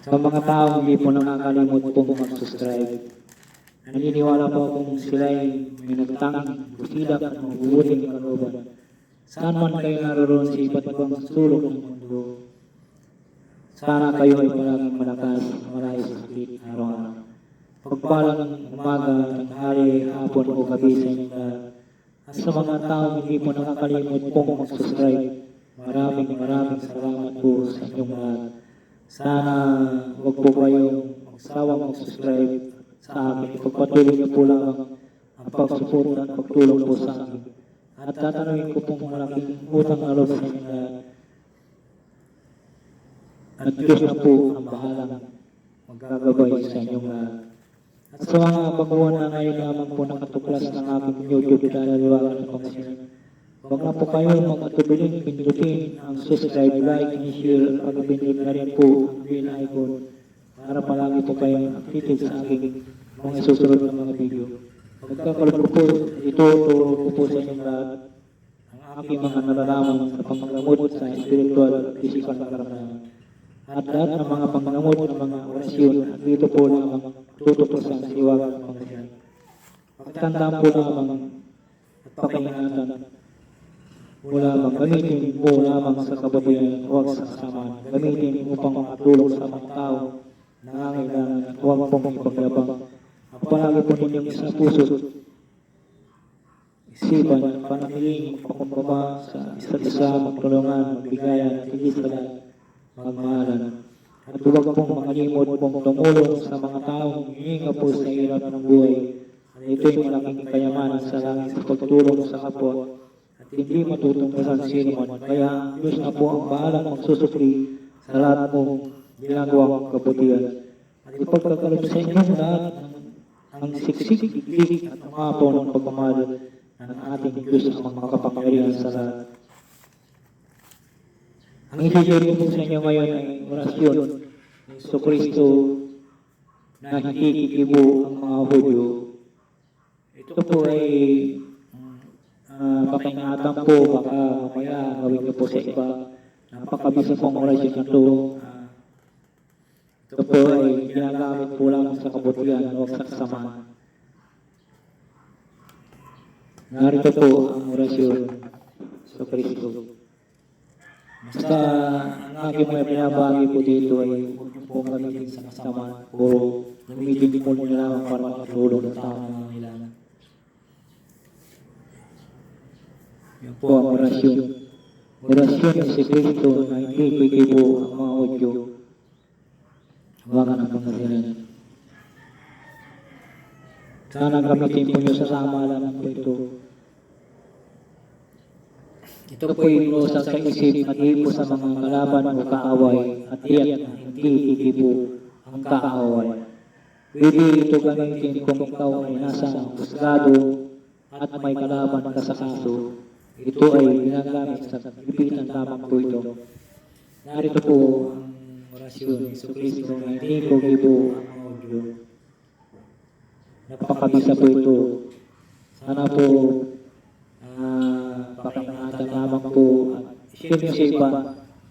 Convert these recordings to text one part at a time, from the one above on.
Sa mga tao hindi po nakakalimot pong mag-subscribe. Naniniwala po kung sila ay may nagtanging busilak at mabubuting kalooban. Saan man kayo naroon sa iba't ibang sulok ng mundo, sana kayo ay palaging malakas, malayo sa sakit araw-araw. Pagpalang umaga, tanghali, hapon o gabi sa inyo lahat. At sa mga tao hindi po nakakalimot pong mag-subscribe, maraming salamat po sa inyong lahat. Sana huwag po kayong magsawang mag-subscribe sa akin. Ipagpatuloy niyo po lamang ang pagsuporta at pagtulong po sa akin. At tatanungin ko pong malaking utang na loob sa inyo lahat. At Diyos na po ang bahalang maggagabay sa inyong lahat. At sa mga baguhan na ngayon lamang po nakatuklas ng aking YouTube channel, Liwanag ng Pangasinan, huwag na po kayo magpatuloy pindutin ang subscribe, like, and share at pag-pindot na rin po ang bell icon para palagi po kayong updated sa aking mga susunod na mga video. Pagkakalog po ito, turo ko po sa inyong lahat ang aking mga nalalaman sa panggamot sa spiritual at physical na karamdaman. At lahat ng mga panggamot ng mga orasyon at dito po lamang tutuklasan sa Liwanag ng Pangasinan. Pagtandaan po lamang at pakiingatan mo lamang, gamitin mo lamang sa kabutihan, huwag sa kasamaan. Gamitin upang makatulong sa mga tao na nangangailangan at huwag pong ipaglabang. At palagi po ninyong sa puso, isipan, panatiling, magpakumbaba sa isa't isa, magtulungan, magbigayan, at higit sa lahat, magmahalan. At huwag pong makalimot pong tumulong sa mga taong hihinga po sa hirap ng buhay. At ito'y malaking kayamanan sa langit sa pagtulong sa kapwa. At hindi matutungkulan sino man. Kaya ang Diyos na po ang bahalang magsusukli sa lahat mong ginagawang kabutihan. At ipagkakalog sa inyong lahat ang siksik, diglig at umapaw ng pagmamahal ng ating Diyos ang makapangyarihan sa lahat. Ang isisiri po sa inyo ngayon ay orasyon ni Jesucristo na hindi kikibo ang mga Hudyo. Ito po ay pakiingatan po, baka mamaya gawin niyo po sa iba. Napakabisa pong orasyon na ito. Ito po ay ginagamit po lang sa kabutihan o sa kasamaan. Narito po ang orasyon sa Kristo. Basta ang aking may pinabagi po dito ay huwag niyo po gamitin sa kasamaan. Puro gamitin po niyo lang para makatulong sa tao na nangangailangan. Yan po ang orasyon. Orasyon ni si Kristo na hindi kikibo ang mga Hudyo. Hawakan ang Pangasinan. Sana gamitin po niyo sa samalan po ito. Ito po yung inuusap sa isip at ipo sa mga kalaban o kaaway at iyak na hindi kikibo ang kaaway. Pwede ito gamitin kung ikaw ay nasa husgado at may kalaban ka sa kaso. Ito ay ginagamit sa lipitan lamang po ito. Narito po ang orasyon ni Jesucristo na hindi kikibo ang mga Hudyo. Napakabisa po ito. Sana po pakiingatan lamang po at share nyo sa iba.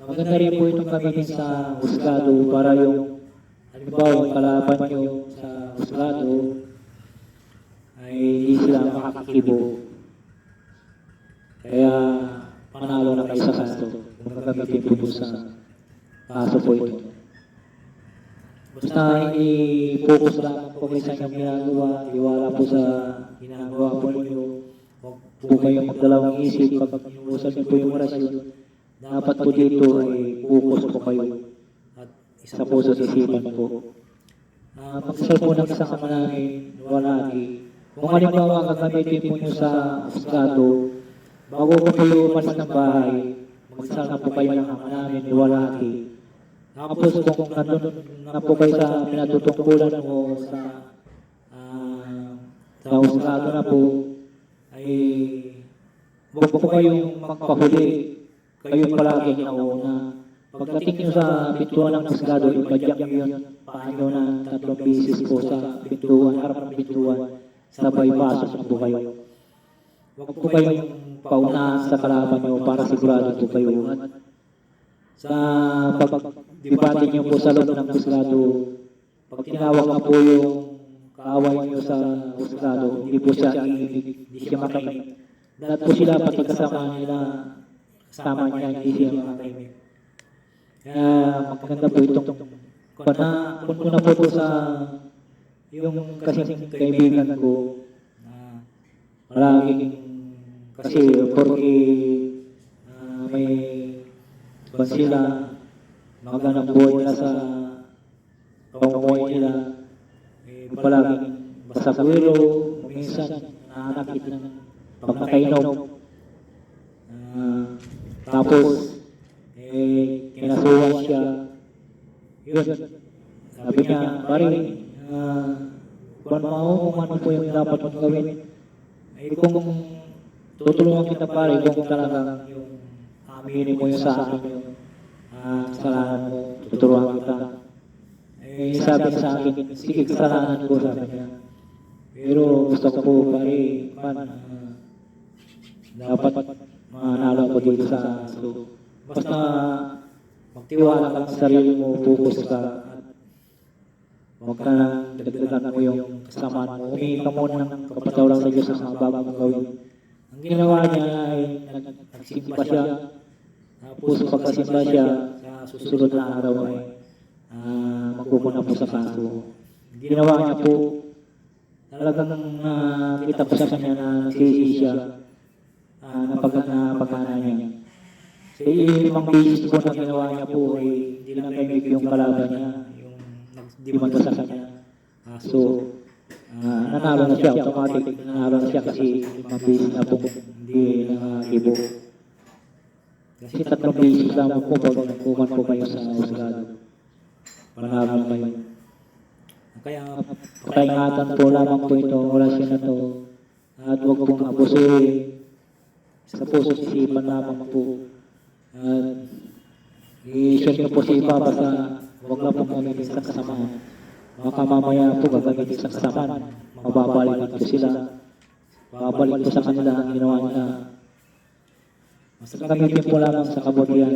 Maganda rin po itong gamitin sa husgado para yung halimbawa yung kalaban nyo sa husgado ay hindi sila makakikibo. Kaya panalo na kayo sa kaso kung gagamitin po sa kaso po ito. Basta i-focus lamang po kayo sa inyong ginagawa, iwala po sa ginagawa po ninyo. Huwag po kayong magdalawang isip pag inuusap niyo po yung orasyon. Dapat po dito ay focus po kayo at isa po sa isipan po. Magsal po ng isang kamanangin, walaki. Kung halimbawa gagamitin po nyo sa husgado, bago po kayo umalis ng bahay, magsal na po kayo ng kamanangin, walaki. Tapos kung nandun na po kayo sa pinatutungkulan o sa husgado na po, ay huwag po kayong magpahuli. Kayo palagi nauna. Pagdating nyo sa pintuan ng husgado, ipadyak nyo yun paano na 3 beses po sa pintuan, harap ng pintuan, sabay pasok na po kayo. Huwag po kayong paunahan sa kalaban nyo para sigurado po kayo. At sa pagdebate niyo po sa loob ng husgado, pag tinawag na po yung kaaway niyo sa husgado, hindi po siya iibig, hindi siya makaimik. Lahat po sila, pati kasama nila, kasama niya, hindi siya makaimik. Kaya maganda po itong, kung na po ito sa yung kasing kaibigan ko, na palaging, kasi porque may ban sila, maganap buhay nila sa pamumuhay nila, palaging basta kwero, minsan naanakit ng pag nakainom. Tapos, kinasuhan siya. Yun, sabi niya, pare, kung ano po yung dapat mong gawin, kung tutulungan kita pare, kung talagang yung aminin mo yung sa akin yung kasalanan mo, tutulungan kita. Sabi sa akin, sige, kasalanan ko, sabi niya. Pero gusto ko po pare, dapat manalo ko dito sa so, basta magtiwala ka sa sarili mo, focus ka, at huwag ka nang dagdagan mo yung kasamaan mo. Humingi ka muna ng kapatawaran sa Diyos sa mga bago mong gawin. Ang ginawa niya ay nagsimba siya, tapos pagkasimba siya, sa susunod na araw ay magpupuna po sa kaso. Ang ginawa niya po, talagang kita po sa kanya na nagsisi siya, napagana niya. Sa limang beses po na ginawa niya po ay hindi lang kaimik yung kalaban niya, yung nagdiman po sa kanya. So, nanalo na siya, automatic nanalo na siya kasi limang beses na po hindi nangibo. Kasi 3 beses lang po pag nagpuman po kayo sa husgado. Panalo na kayo. Kaya pakaingatan po lamang po itong orasyon na to, at huwag pong abusuhin. Sa puso isipan lamang po. At i-share nyo po sa iba, basta huwag lang pong gamitin sa kasamaan. Baka mamaya po gagamitin sa kasamaan, mababalik po sila. Babalik po sa kanila ang ginawa nila. Basta gamitin po lamang sa kabutihan,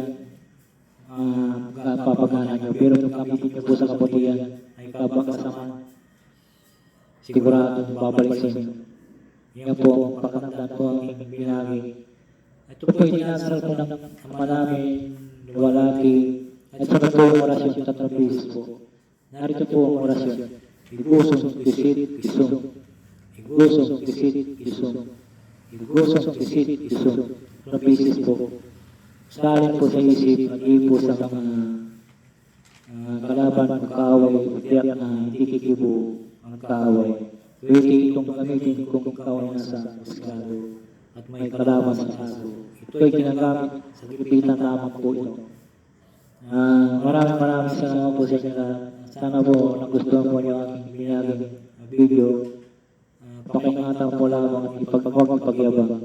papagana nyo. Pero kung gamitin nyo po sa kabutihan, ay kabang kasamaan, siguradong babalik sa inyo. Yan po ang pakatandaan po ang aking binagi. Ito po itinasal ko ng Ama namin, luwalhati, at sa po ang orasyon 3 beses po. Narito po ang orasyon. Igusong, isit, isong. Igusong, isit, isong. Igusong, isit, isong. 3 beses po. Salin po sa isip, mag-ipo sa mga kalaban, kaaway, tiyak na hindi kikibo ang kaaway. Pwede itong gamitin kung kaaway na sa husgado at may kalaban sa kaso. Ito ay ginagamit sa gipitan lamang po ito. Maraming salamat po sa inyo lahat. Sana po nagustuhan po niyo aking binaging video. Pakingatan po lamang at huwag ipagyabang.